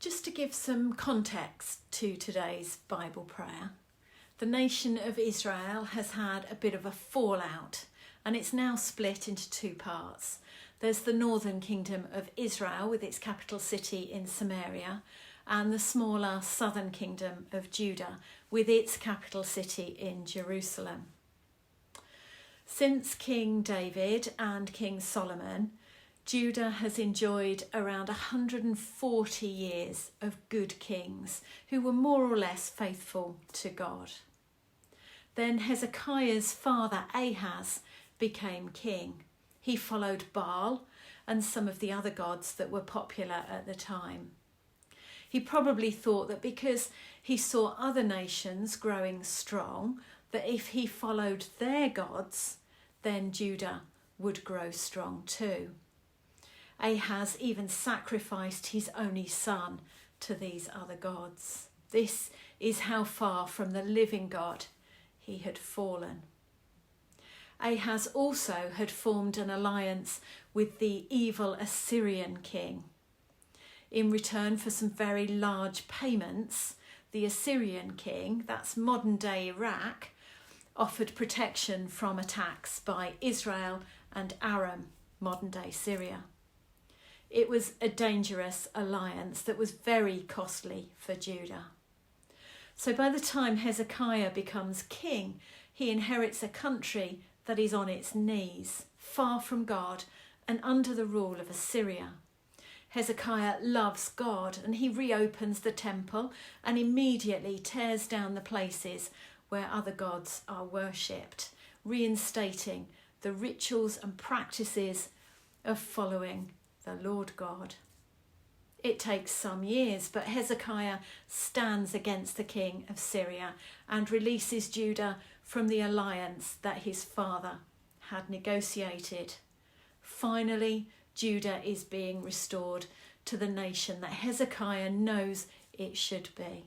Just to give some context to today's Bible prayer, the nation of Israel has had a bit of a fallout and it's now split into two parts. There's the northern kingdom of Israel with its capital city in Samaria, and the smaller southern kingdom of Judah with its capital city in Jerusalem. Since King David and King Solomon, Judah has enjoyed around 140 years of good kings who were more or less faithful to God. Then Hezekiah's father Ahaz became king. He followed Baal and some of the other gods that were popular at the time. He probably thought that because he saw other nations growing strong, that if he followed their gods, then Judah would grow strong too. Ahaz even sacrificed his only son to these other gods. This is how far from the living God he had fallen. Ahaz also had formed an alliance with the evil Assyrian king. In return for some very large payments, the Assyrian king, that's modern-day Iraq, offered protection from attacks by Israel and Aram, modern-day Syria. It was a dangerous alliance that was very costly for Judah. So by the time Hezekiah becomes king, he inherits a country that is on its knees, far from God and under the rule of Assyria. Hezekiah loves God and he reopens the temple and immediately tears down the places where other gods are worshipped, reinstating the rituals and practices of following the Lord God. It takes some years, but Hezekiah stands against the king of Syria and releases Judah from the alliance that his father had negotiated. Finally, Judah is being restored to the nation that Hezekiah knows it should be.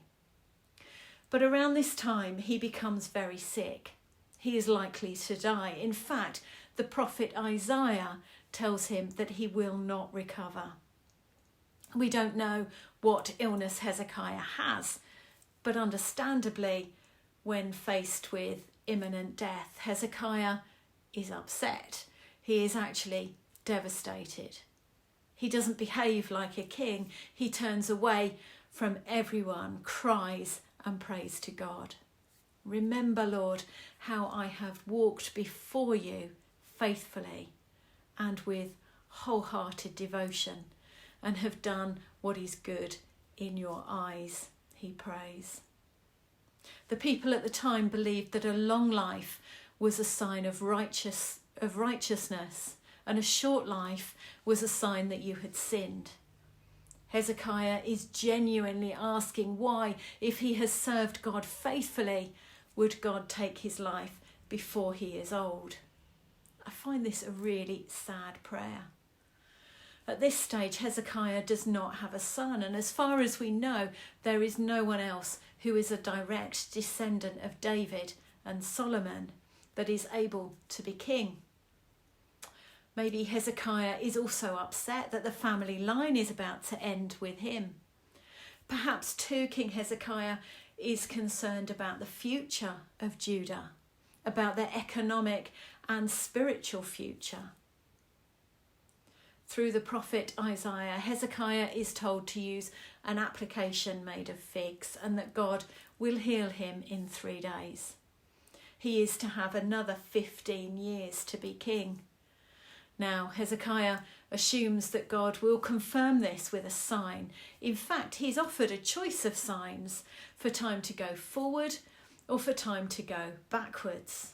But around this time, he becomes very sick. He is likely to die. In fact, the prophet Isaiah tells him that he will not recover. We don't know what illness Hezekiah has, but understandably, when faced with imminent death, Hezekiah is upset. He is actually devastated. He doesn't behave like a king. He turns away from everyone, cries and prays to God. Remember, Lord, how I have walked before you faithfully and with wholehearted devotion and have done what is good in your eyes, he prays. The people at the time believed that a long life was a sign of righteousness, and a short life was a sign that you had sinned. Hezekiah is genuinely asking why, if he has served God faithfully, would God take his life before he is old? I find this a really sad prayer. At this stage, Hezekiah does not have a son, and as far as we know, there is no one else who is a direct descendant of David and Solomon that is able to be king. Maybe Hezekiah is also upset that the family line is about to end with him. Perhaps too, King Hezekiah is concerned about the future of Judah, about their economic and spiritual future. Through the prophet Isaiah, Hezekiah is told to use an application made of figs and that God will heal him in 3 days. He is to have another 15 years to be king. Now, Hezekiah assumes that God will confirm this with a sign. In fact, he's offered a choice of signs for time to go forward or for time to go backwards.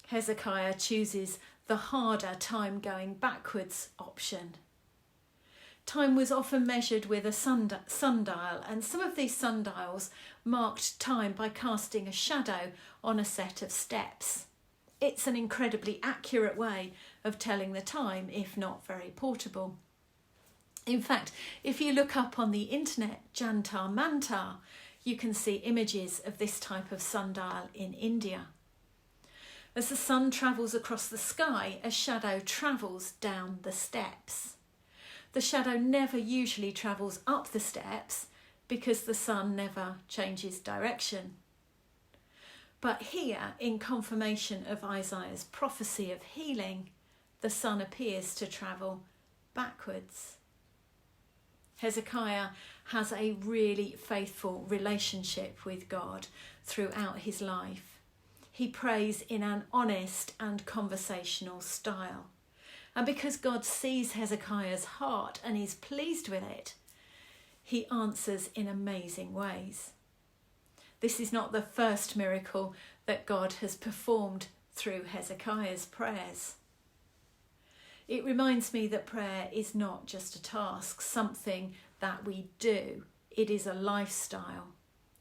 Hezekiah chooses the harder time going backwards option. Time was often measured with a sundial, and some of these sundials marked time by casting a shadow on a set of steps. It's an incredibly accurate way of telling the time, if not very portable. In fact, if you look up on the internet, Jantar Mantar, you can see images of this type of sundial in India. As the sun travels across the sky, a shadow travels down the steps. The shadow never usually travels up the steps because the sun never changes direction. But here, in confirmation of Isaiah's prophecy of healing, the sun appears to travel backwards. Hezekiah has a really faithful relationship with God throughout his life. He prays in an honest and conversational style. And because God sees Hezekiah's heart and is pleased with it, he answers in amazing ways. This is not the first miracle that God has performed through Hezekiah's prayers. It reminds me that prayer is not just a task, something that we do. It is a lifestyle.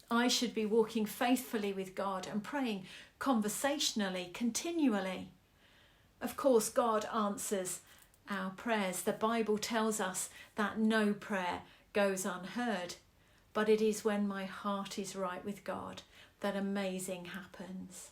I should be walking faithfully with God and praying conversationally, continually. Of course, God answers our prayers. The Bible tells us that no prayer goes unheard, but it is when my heart is right with God that amazing happens.